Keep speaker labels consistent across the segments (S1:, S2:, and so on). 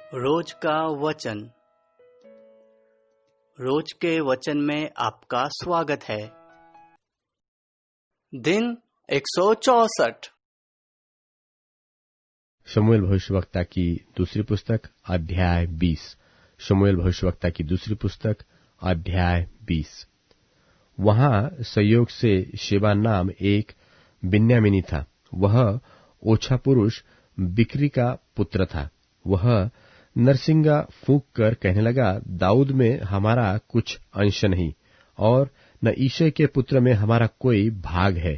S1: रोज का वचन। रोज के वचन में आपका स्वागत है। दिन 164।
S2: शमूएल भविष्यवक्ता की दूसरी पुस्तक अध्याय 20। शमूएल भविष्यवक्ता की दूसरी पुस्तक अध्याय 20। वहां संयोग से शेबा नाम एक बिन्यामीनी था। वह ओछा पुरुष बिक्री का पुत्र था। वह नरसिंगा फूंक कर कहने लगा, दाऊद में हमारा कुछ अंश नहीं और न ईशै के पुत्र में हमारा कोई भाग है।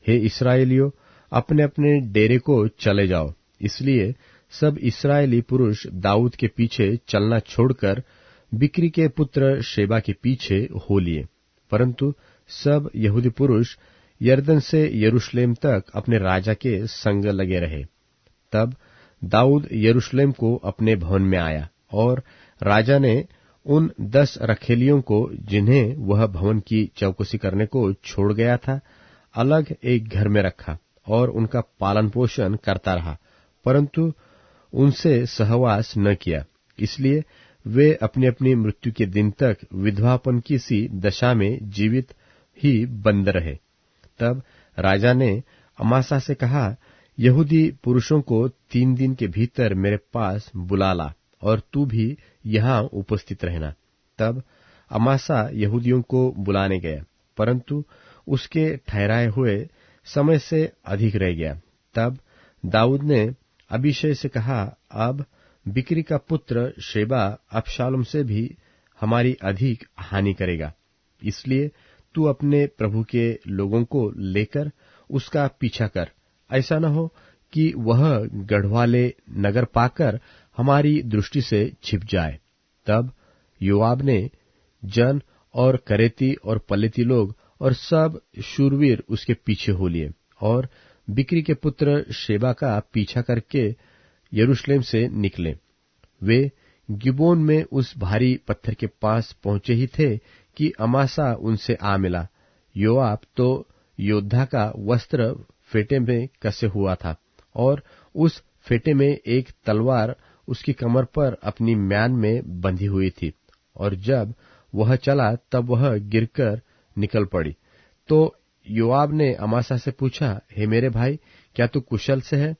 S2: हे इस्राएलियों, अपने अपने डेरे को चले जाओ। इसलिए सब इस्राएली पुरुष दाऊद के पीछे चलना छोड़कर बिक्री के पुत्र शेबा के पीछे हो लिए। परंतु सब यहूदी पुरुष यरदन से यरूशलेम तक अपने राजा के संग लगे रहे। तब दाऊद यरूशलेम को अपने भवन में आया और राजा ने उन 10 रखेलियों को, जिन्हें वह भवन की चौकसी करने को छोड़ गया था, अलग एक घर में रखा और उनका पालन पोषण करता रहा, परंतु उनसे सहवास न किया। इसलिए वे अपनी अपनी मृत्यु के दिन तक विधवापन की सी दशा में जीवित ही बंद रहे। तब राजा ने अमासा से कहा, यहूदी पुरुषों को 3 दिन के भीतर मेरे पास बुला ला और तू भी यहां उपस्थित रहना। तब अमासा यहूदियों को बुलाने गया, परंतु उसके ठहराए हुए समय से अधिक रह गया। तब दाऊद ने अबीशै से कहा, अब बिक्री का पुत्र शेबा अबशालोम से भी हमारी अधिक हानि करेगा। इसलिए तू अपने प्रभु के लोगों को लेकर उसका पीछा कर। ऐसा न हो कि वह गढ़वाले नगर पाकर हमारी दृष्टि से छिप जाए। तब योआब ने जन और करेती और पलेती लोग और सब शूरवीर उसके पीछे हो लिए और बिक्री के पुत्र शेबा का पीछा करके यरूशलेम से निकले। वे गिबोन में उस भारी पत्थर के पास पहुंचे ही थे कि अमासा उनसे आ मिला। योआब तो योद्धा का वस्त्र फेटे में कसे हुआ था और उस फेटे में एक तलवार उसकी कमर पर अपनी म्यान में बंधी हुई थी, और जब वह चला तब वह गिरकर निकल पड़ी। तो योआब ने अमासा से पूछा, हे मेरे भाई, क्या तू कुशल से है?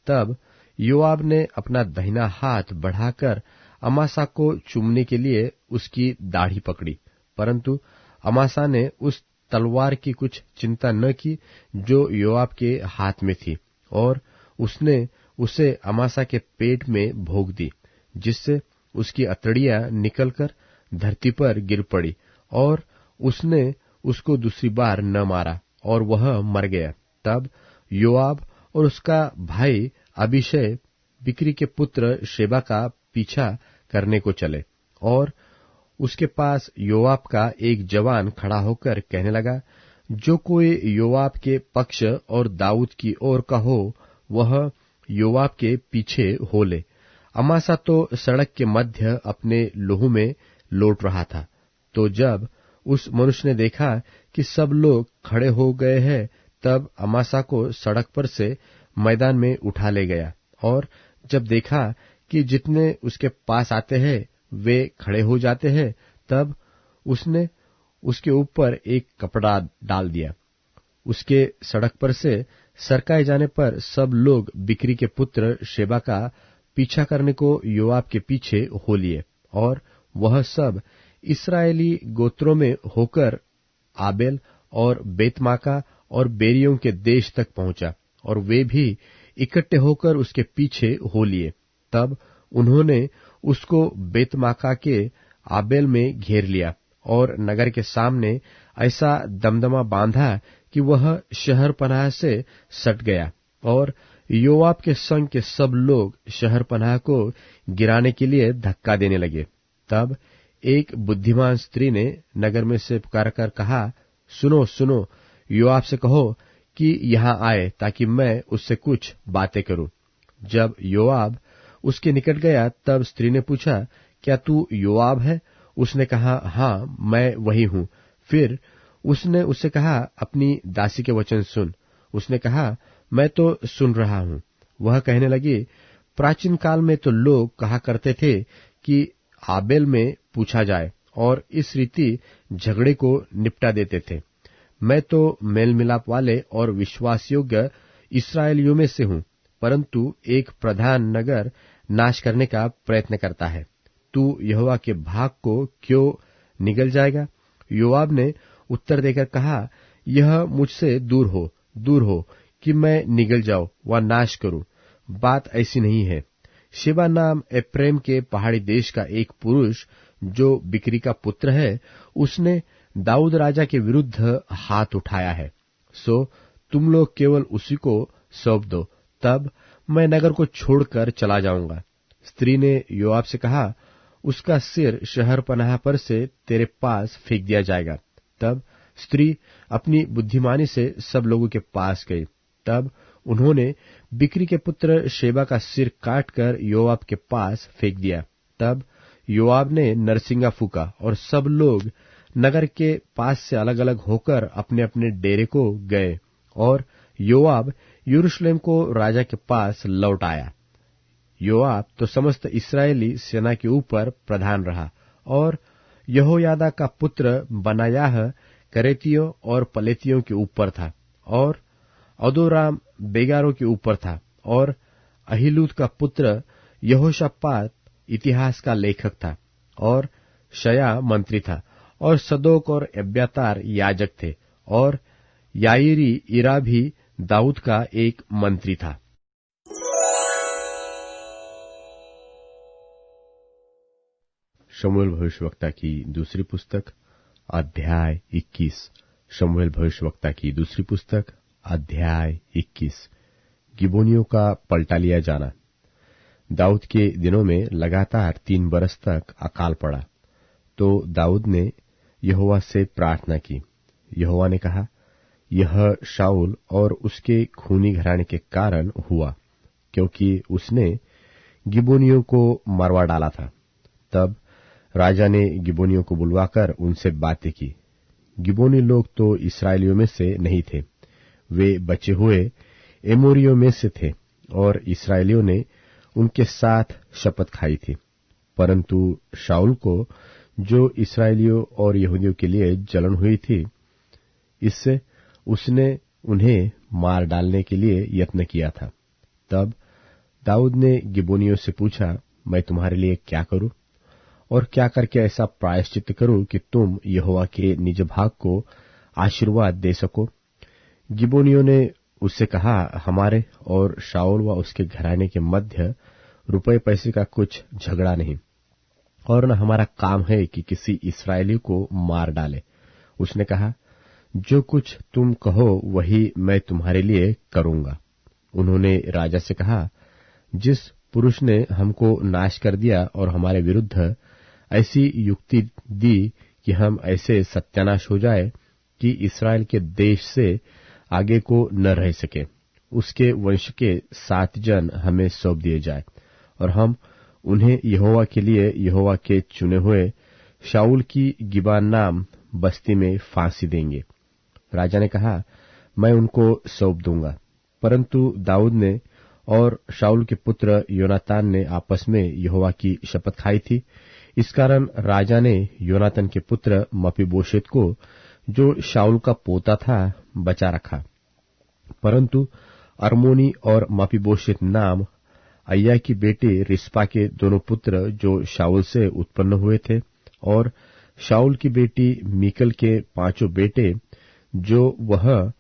S2: तब योआब ने अपना दाहिना हाथ बढ़ाकर अमासा को चूमने के लिए उसकी दाढ़ी पकड़ी, परंतु अमासा ने उस तलवार की कुछ चिंता न की जो योआब के हाथ में थी, और उसने उसे अमासा के पेट में भोंक दी, जिससे उसकी अतड़ियां निकलकर धरती पर गिर पड़ी, और उसने उसको दूसरी बार न मारा और वह मर गया। तब योआब और उसका भाई अबीशै बिक्री के पुत्र शेबा का पीछा करने को चले, और उसके पास योआब का एक जवान खड़ा होकर कहने लगा, जो कोई योआब के पक्ष और दाऊद की ओर का हो, वह योआब के पीछे हो ले। अमासा तो सड़क के मध्य अपने लोहू में लौट रहा था। तो जब उस मनुष्य ने देखा कि सब लोग खड़े हो गए हैं, तब अमासा को सड़क पर से मैदान में उठा ले गया, और जब देखा कि जितने उसके पास आते हैं वे खड़े हो जाते हैं, तब उसने उसके ऊपर एक कपड़ा डाल दिया। उसके सड़क पर से सरकाए जाने पर सब लोग बिक्री के पुत्र शेबा का पीछा करने को योआब के पीछे हो लिए, और वह सब इस्राएली गोत्रों में होकर आबेल और बेतमाका और बेरियों के देश तक पहुंचा, और वे भी इकट्ठे होकर उसके पीछे हो लिए। तब उन्होंने उसको बेतमाका के आबेल में घेर लिया और नगर के सामने ऐसा दमदमा बांधा कि वह शहर पनाह से सट गया, और योआब के संग के सब लोग शहर पनाह को गिराने के लिए धक्का देने लगे। तब एक बुद्धिमान स्त्री ने नगर में से पुकार कर कहा, सुनो सुनो, योआब से कहो कि यहाँ आए, ताकि मैं उससे कुछ बातें करूं। जब योआब उसके निकट गया, तब स्त्री ने पूछा, क्या तू योआब है? उसने कहा, हाँ, मैं वही हूं। फिर उसने उससे कहा, अपनी दासी के वचन सुन। उसने कहा, मैं तो सुन रहा हूं। वह कहने लगी, प्राचीन काल में तो लोग कहा करते थे कि आबेल में पूछा जाए और इस रीति झगड़े को निपटा देते थे। मैं तो मेल मिलाप वाले और विश्वास योग्य इस्राएलियों में से हूं, परंतु एक प्रधान नगर नाश करने का प्रयत्न करता है। तू यहोवा के भाग को क्यों निगल जाएगा? योआब ने उत्तर देकर कहा, यह मुझसे दूर हो कि मैं निगल जाऊं व नाश करूं। बात ऐसी नहीं है। शेबा नाम एप्रेम के पहाड़ी देश का एक पुरुष जो बिक्री का पुत्र है, उसने दाऊद राजा के विरुद्ध हाथ उठाया है। सो तुम लोग केवल उसी को सौंप दो, तब मैं नगर को छोड़कर चला जाऊंगा। स्त्री ने योआब से कहा, उसका सिर शहर पनाह पर से तेरे पास फेंक दिया जाएगा। तब स्त्री अपनी बुद्धिमानी से सब लोगों के पास गई। तब उन्होंने बिक्री के पुत्र शेबा का सिर काटकर योआब के पास फेंक दिया। तब योआब ने नरसिंगा फूका और सब लोग नगर के पास से अलग अलग होकर अपने अपने डेरे को गए और योआब यरूशलेम को राजा के पास लौट आया। योआब तो समस्त इस्राएली सेना के ऊपर प्रधान रहा और यहोयादा का पुत्र बनायाह करेतियों और पलेतियों के ऊपर था और अदोराम बेगारों के ऊपर था और अहिलूद का पुत्र यहोशापात इतिहास का लेखक था और शया मंत्री था और सदोक और एब्यातार याजक थे और याईरी इरा भी दाऊद का एक मंत्री था। शमूएल भविष्यवक्ता की दूसरी पुस्तक अध्याय 21। शमूएल भविष्यवक्ता की दूसरी पुस्तक अध्याय 21। गिबोनियों का पलटा लिया जाना। दाऊद के दिनों में लगातार 3 बरस तक अकाल पड़ा, तो दाऊद ने यहोवा से प्रार्थना की। यहोवा ने कहा, यह शाऊल और उसके खूनी घराने के कारण हुआ, क्योंकि उसने गिबोनियों को मरवा डाला था। तब राजा ने गिबोनियों को बुलवाकर उनसे बातें की। गिबोनी लोग तो इस्राएलियों में से नहीं थे, वे बचे हुए एमोरियों में से थे और इस्राएलियों ने उनके साथ शपथ खाई थी। परंतु शाऊल को, जो इस्राएलियों और यहूदियों के लिए जलन हुई थी, इससे उसने उन्हें मार डालने के लिए यत्न किया था। तब दाऊद ने गिबोनियों से पूछा, मैं तुम्हारे लिए क्या करूं और क्या करके ऐसा प्रायश्चित करूं कि तुम यहोवा के निज भाग को आशीर्वाद दे सको? गिबोनियों ने उससे कहा, हमारे और शाऊल व उसके घराने के मध्य रुपये पैसे का कुछ झगड़ा नहीं, और न हमारा काम है कि किसी इस्राएली को मार डाले। उसने कहा, जो कुछ तुम कहो वही मैं तुम्हारे लिए करूंगा। उन्होंने राजा से कहा, जिस पुरुष ने हमको नाश कर दिया और हमारे विरुद्ध ऐसी युक्ति दी कि हम ऐसे सत्यानाश हो जाए कि इस्राएल के देश से आगे को न रह सके, उसके वंश के 7 जन हमें सौंप दिए जाए और हम उन्हें यहोवा के लिए यहोवा के चुने हुए शाऊल की गिबा नाम बस्ती में फांसी देंगे। राजा ने कहा, मैं उनको सौंप दूंगा। परंतु दाऊद ने और शाऊल के पुत्र योनातान ने आपस में यहोवा की शपथ खाई थी। इस कारण राजा ने योनातान के पुत्र मपीबोशेत को, जो शाऊल का पोता था, बचा रखा। परंतु अर्मोनी और मपीबोशेत नाम अय्या की बेटी रिस्पा के दोनों पुत्र जो शाऊल से उत्पन्न हुए थे, और शाऊल की बेटी मीकल के 5 बेटे जो वह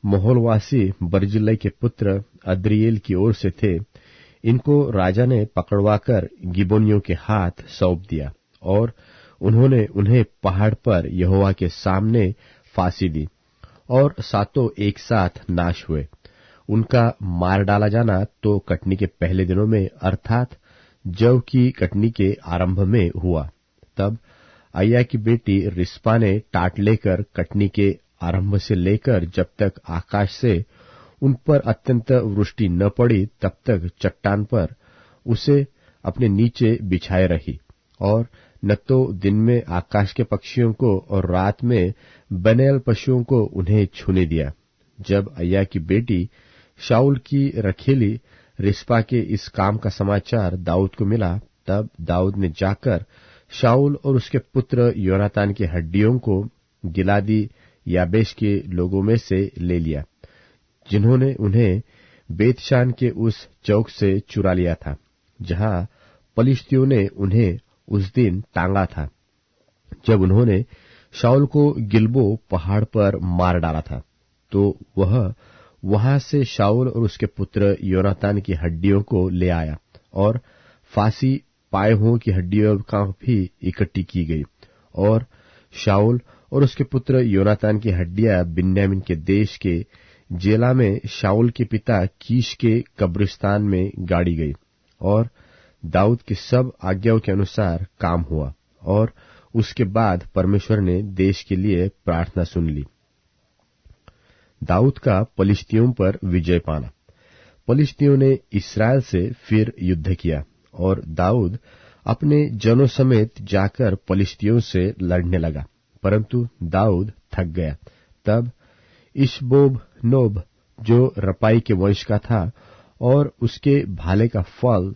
S2: मोहोलवासी बर्जिल्लै के पुत्र अद्रिएल की ओर से थे, इनको राजा ने पकड़वाकर गिबोनियों के हाथ सौंप दिया और उन्होंने उन्हें पहाड़ पर यहोवा के सामने फांसी दी और 7 एक साथ नाश हुए। उनका मार डाला जाना तो कटनी के पहले दिनों में, अर्थात जव की कटनी के आरंभ में हुआ। तब अय्या की बेटी रिस्पा ने टाट लेकर कटनी के आरंभ से लेकर जब तक आकाश से उन पर अत्यंत वृष्टि न पड़ी तब तक चट्टान पर उसे अपने नीचे बिछाए रही, और न तो दिन में आकाश के पक्षियों को और रात में बनेल पशुओं को उन्हें छूने दिया। जब अय्या की बेटी शाऊल की रखेली रिस्पा के इस काम का समाचार दाऊद को मिला, तब दाऊद ने जाकर शाऊल और उसके पुत्र योनातान की हड्डियों को गिलादी याबेश के लोगों में से ले लिया, जिन्होंने उन्हें बेतशान के उस चौक से चुरा लिया था, जहां पलिश्तियों ने उन्हें उस दिन टांगा था, जब उन्होंने शाऊल को गिलबो पहाड़ पर मार डाला था। तो वह वहां से शाऊल और उसके पुत्र योनातान की हड्डियों को ले आया, और फांसी पाए हुओं की हड्डियों का भी इकट्ठी की गई, और शाऊल और उसके पुत्र योनातान की हड्डियां बिन्यामीन के देश के जेला में शाऊल के पिता कीश के कब्रिस्तान में गाड़ी गई। और दाऊद की सब आज्ञाओं के अनुसार काम हुआ, और उसके बाद परमेश्वर ने देश के लिए प्रार्थना सुन ली। दाऊद का पलिश्तियों पर विजय पाना। पलिश्तियों ने इस्राएल से फिर युद्ध किया, और दाऊद अपने जनों समेत जाकर पलिश्तियों से लड़ने लगा, परंतु दाऊद थक गया। तब इशबोब नोब, जो रपाई के वंश का था, और उसके भाले का फल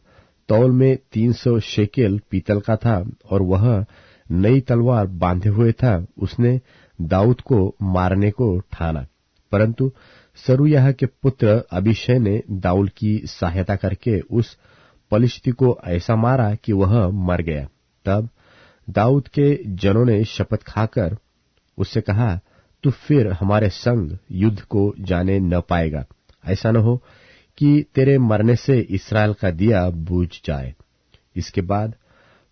S2: तौल में 300 शेकेल पीतल का था, और वह नई तलवार बांधे हुए था, उसने दाऊद को मारने को ठाना। परंतु सरूयाह के पुत्र अबीशै ने दाऊद की सहायता करके उस पलिश्ती को ऐसा मारा कि वह मर गया। तब दाऊद के जनों ने शपथ खाकर उससे कहा, तू फिर हमारे संग युद्ध को जाने न पाएगा, ऐसा न हो कि तेरे मरने से इस्राएल का दिया बुझ जाए। इसके बाद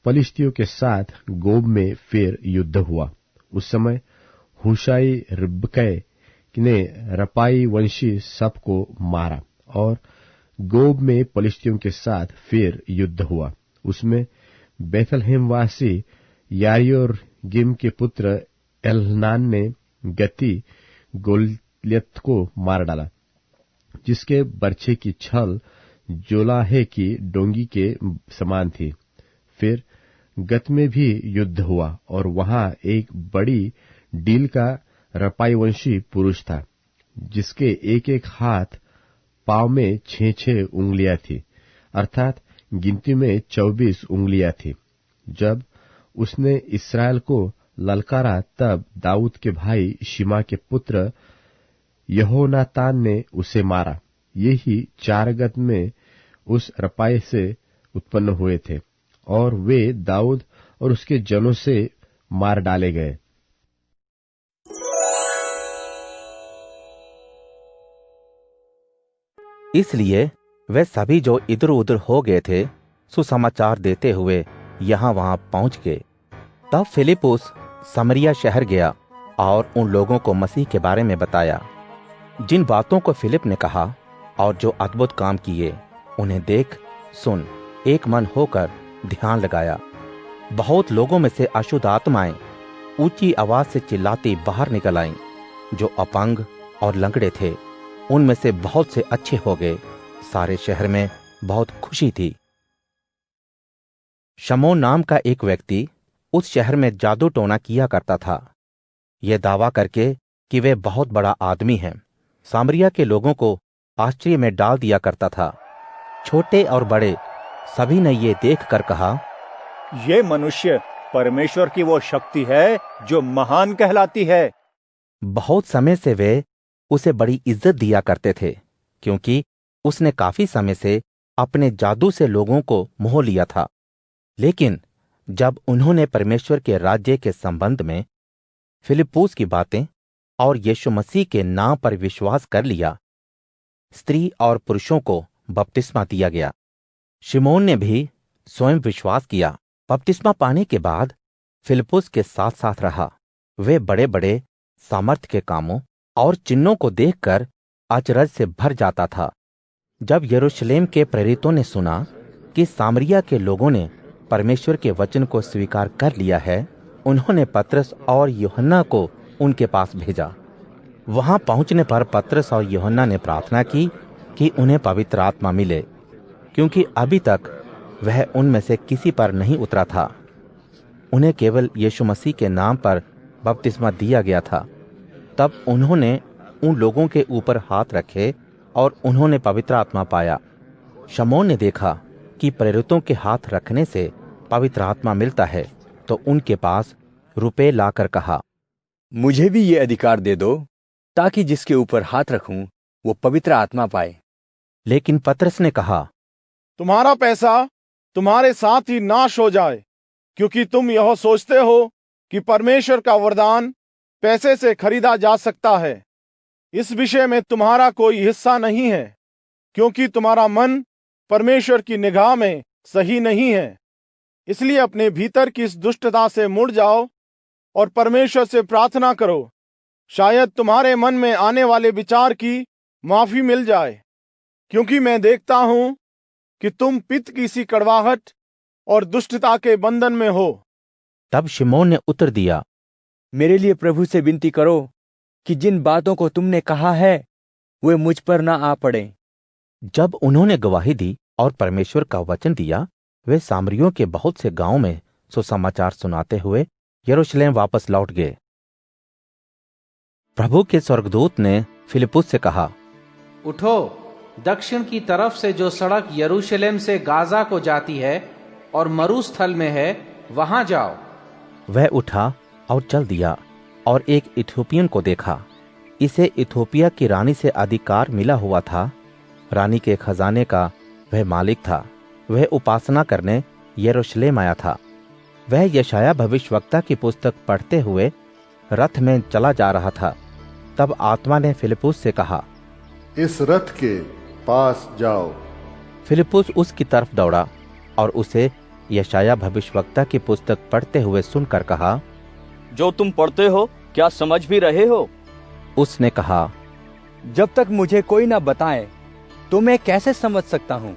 S2: पलिश्तियों के साथ गोब में फिर युद्ध हुआ। उस समय हुशाई रिब्कै ने रपाई वंशी सबको मारा, और गोब में पलिश्तियों के साथ फिर युद्ध हुआ। उसमें बेथलहेमवासी यारियोर्गिम के पुत्र एल्हनान ने गती गोलियत को मार डाला, जिसके बर्छे की छल जोलाहे की डोंगी के समान थी। फिर गत में भी युद्ध हुआ, और वहां एक बड़ी डील का रपाईवंशी पुरुष था, जिसके एक एक हाथ पांव में 6-6 उंगलियां थी, अर्थात गिनती में 24 उंगलियां थी। जब उसने इस्राएल को ललकारा, तब दाऊद के भाई शिमा के पुत्र यहोनातान ने उसे मारा। ये ही 4 गत में उस रपाई से उत्पन्न हुए थे, और वे दाऊद और उसके जनों से मार डाले गए।
S3: इसलिए वे सभी जो इधर उधर हो गए थे, सुसमाचार देते हुए यहाँ वहां पहुंच गए। तब फिलिपुस समरिया शहर गया और उन लोगों को मसीह के बारे में बताया। जिन बातों को फिलिप ने कहा और जो अद्भुत काम किए, उन्हें देख सुन एक मन होकर ध्यान लगाया। बहुत लोगों में से अशुद्ध आत्माएं ऊंची आवाज से चिल्लाती बाहर निकल आईं। जो अपंग और लंगड़े थे, उनमें से बहुत से अच्छे हो गए। सारे शहर में बहुत खुशी थी। शमौन नाम का एक व्यक्ति उस शहर में जादू टोना किया करता था, यह दावा करके कि वे बहुत बड़ा आदमी है। सामरिया के लोगों को आश्चर्य में डाल दिया करता था। छोटे और बड़े सभी ने ये देखकर कहा,
S4: ये मनुष्य परमेश्वर की वो शक्ति है जो महान कहलाती है।
S3: बहुत समय से वे उसे बड़ी इज्जत दिया करते थे, क्योंकि उसने काफी समय से अपने जादू से लोगों को मोह लिया था। लेकिन जब उन्होंने परमेश्वर के राज्य के संबंध में फिलिप्पुस की बातें और यीशु मसीह के नाम पर विश्वास कर लिया, स्त्री और पुरुषों को बपतिस्मा दिया गया। शिमोन ने भी स्वयं विश्वास किया। बपतिस्मा पाने के बाद फिलिप्पुस के साथ साथ रहा। वे बड़े बड़े सामर्थ के कामों और चिन्हों को देखकर अचरज से भर जाता था। जब यरूशलेम के प्रेरितों ने सुना कि सामरिया के लोगों ने परमेश्वर के वचन को स्वीकार कर लिया है, उन्होंने पतरस और यूहन्ना को उनके पास भेजा। वहां पहुंचने पर पतरस और यूहन्ना ने प्रार्थना की कि उन्हें पवित्र आत्मा मिले, क्योंकि अभी तक वह उनमें से किसी पर नहीं उतरा था। उन्हें केवल यीशु मसीह के नाम पर बपतिस्मा दिया गया था। तब उन्होंने उन लोगों के ऊपर हाथ रखे और उन्होंने पवित्र आत्मा पाया। शमौन ने देखा कि प्रेरितों के हाथ रखने से पवित्र आत्मा मिलता है, तो उनके पास रुपए लाकर कहा,
S5: मुझे भी ये अधिकार दे दो, ताकि जिसके ऊपर हाथ रखूं वो पवित्र आत्मा पाए।
S3: लेकिन पतरस ने कहा,
S6: तुम्हारा पैसा तुम्हारे साथ ही नाश हो जाए, क्योंकि तुम यह सोचते हो कि परमेश्वर का वरदान पैसे से खरीदा जा सकता है। इस विषय में तुम्हारा कोई हिस्सा नहीं है, क्योंकि तुम्हारा मन परमेश्वर की निगाह में सही नहीं है। इसलिए अपने भीतर की इस दुष्टता से मुड़ जाओ और परमेश्वर से प्रार्थना करो, शायद तुम्हारे मन में आने वाले विचार की माफी मिल जाए, क्योंकि मैं देखता हूं कि तुम पित्त की सी कड़वाहट और दुष्टता के बंधन में हो।
S3: तब शिमोन ने उत्तर दिया,
S5: मेरे लिए प्रभु से विनती करो कि जिन बातों को तुमने कहा है वे मुझ पर ना आ पड़े।
S3: जब उन्होंने गवाही दी और परमेश्वर का वचन दिया, वे सामरियों के बहुत से गांवों में सुसमाचार सुनाते हुए यरूशलेम वापस लौट गए। प्रभु के स्वर्गदूत ने फिलिप्पुस से कहा,
S7: उठो, दक्षिण की तरफ से जो सड़क यरूशलेम से गाजा को जाती है और मरुस्थल में है, वहां जाओ।
S3: वह उठा और चल दिया और एक इथोपियन को देखा। इसे इथोपिया की रानी से अधिकार मिला हुआ था। रानी के खजाने का वह मालिक था। वह उपासना करने यरूशलेम आया था। वह यशाया भविष्यवक्ता की पुस्तक पढ़ते हुए रथ में चला जा रहा था। तब आत्मा ने फिलिप्पुस से कहा,
S8: इस रथ के पास जाओ।
S3: फिलिप्पुस उसकी तरफ दौड़ा और उसे यशाया भविष्यवक्ता की पुस्तक पढ़ते हुए सुनकर कहा,
S9: जो तुम पढ़ते हो क्या समझ भी रहे हो?
S3: उसने कहा,
S5: जब तक मुझे कोई ना बताए तो मैं कैसे समझ सकता हूँ?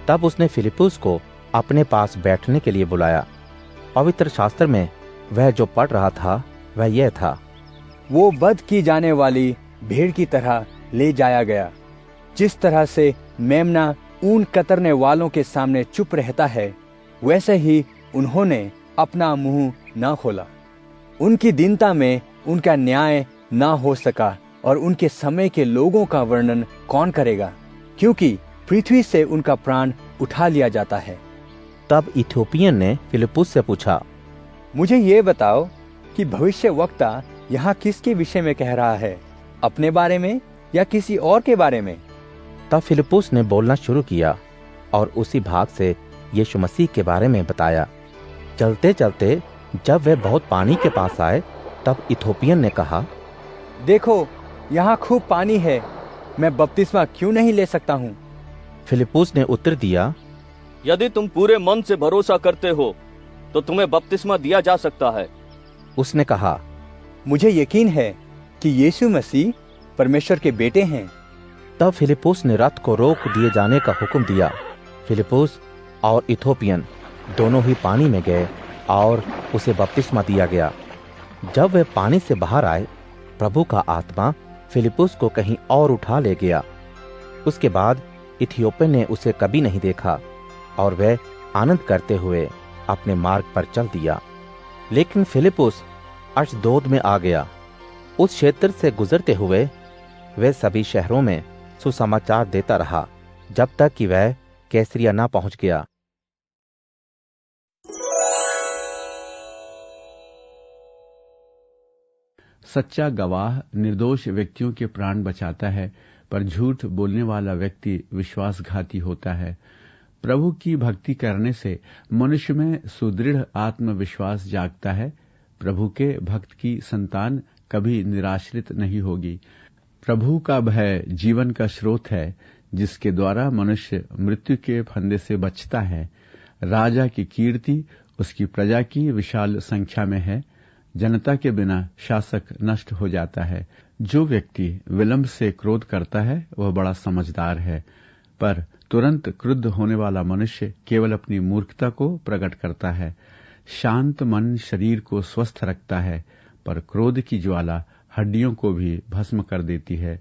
S3: तब उसने फिलिप्पुस को अपने पास बैठने के लिए बुलाया। पवित्र शास्त्र में वह जो पढ़ रहा था वह यह था,
S5: वो वध की जाने वाली भेड़ की तरह ले जाया गया। जिस तरह से मेमना ऊन कतरने वालों के सामने चुप रहता है, वैसे ही उन्होंने अपना मुंह न खोला। उनकी दीनता में उनका न्याय न हो सका और उनके समय के लोगों का वर्णन कौन करेगा, क्योंकि पृथ्वी से उनका प्राण उठा लिया जाता है।
S3: तब इथोपियन ने फिलिप्पुस से पूछा,
S5: मुझे ये बताओ कि भविष्यवक्ता यहाँ किसके विषय में कह रहा है, अपने बारे में या किसी और के बारे में?
S3: तब फिलिप्पुस ने बोलना शुरू किया और उसी भाग से यीशु मसीह के बारे में बताया। चलते चलते जब वे बहुत पानी के पास आए, तब इथोपियन ने कहा,
S5: देखो, यहाँ खूब पानी है, मैं बपतिस्मा क्यों नहीं ले सकता हूँ?
S3: फिलिप्पुस ने उत्तर दिया,
S9: यदि तुम पूरे मन से भरोसा करते हो तो तुम्हें बपतिस्मा दिया जा सकता है।
S3: उसने कहा,
S5: मुझे यकीन है कि यीशु मसीह परमेश्वर के बेटे हैं।
S3: तब फिलिप्पुस ने रथ को रोक दिए जाने का हुक्म दिया। फिलिप्पुस और इथोपियन दोनों ही पानी में गए और उसे बपतिस्मा दिया गया। जब वे पानी से बाहर आए, प्रभु का आत्मा फिलिप्पुस को कहीं और उठा ले गया। उसके बाद इथियोपियन ने उसे कभी नहीं देखा और वह आनंद करते हुए अपने मार्ग पर चल दिया। लेकिन फिलिप्पुस अशदोद में आ गया। उस क्षेत्र से गुजरते हुए वह सभी शहरों में सुसमाचार देता रहा, जब तक कि वह कैसरिया ना पहुंच गया।
S2: सच्चा गवाह निर्दोष व्यक्तियों के प्राण बचाता है, पर झूठ बोलने वाला व्यक्ति विश्वासघाती होता है। प्रभु की भक्ति करने से मनुष्य में सुदृढ़ आत्मविश्वास जागता है। प्रभु के भक्त की संतान कभी निराश्रित नहीं होगी। प्रभु का भय जीवन का स्रोत है, जिसके द्वारा मनुष्य मृत्यु के फंदे से बचता है। राजा की कीर्ति उसकी प्रजा की विशाल संख्या में है। जनता के बिना शासक नष्ट हो जाता है। जो व्यक्ति विलंब से क्रोध करता है वह बड़ा समझदार है, पर तुरंत क्रुद्ध होने वाला मनुष्य केवल अपनी मूर्खता को प्रकट करता है। शांत मन शरीर को स्वस्थ रखता है, पर क्रोध की ज्वाला हड्डियों को भी भस्म कर देती है।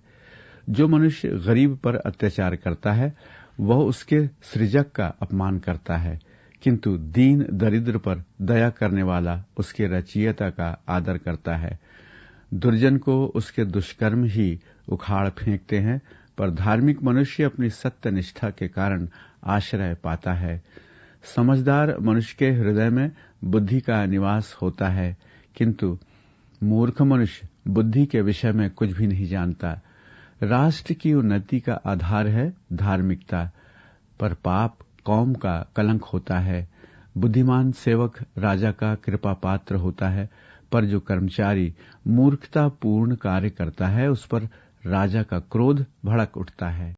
S2: जो मनुष्य गरीब पर अत्याचार करता है वह उसके सृजक का अपमान करता है, किंतु दीन दरिद्र पर दया करने वाला उसके रचयिता का आदर करता है। दुर्जन को उसके दुष्कर्म ही उखाड़ फेंकते हैं,
S10: पर धार्मिक मनुष्य अपनी सत्य निष्ठा के कारण आश्रय पाता है। समझदार मनुष्य के हृदय में बुद्धि का निवास होता है, किंतु मूर्ख मनुष्य बुद्धि के विषय में कुछ भी नहीं जानता। राष्ट्र की उन्नति का आधार है धार्मिकता, पर पाप कौम का कलंक होता है। बुद्धिमान सेवक राजा का कृपा पात्र होता है, पर जो कर्मचारी मूर्खता पूर्ण कार्य करता है उस पर राजा का क्रोध भड़क उठता है।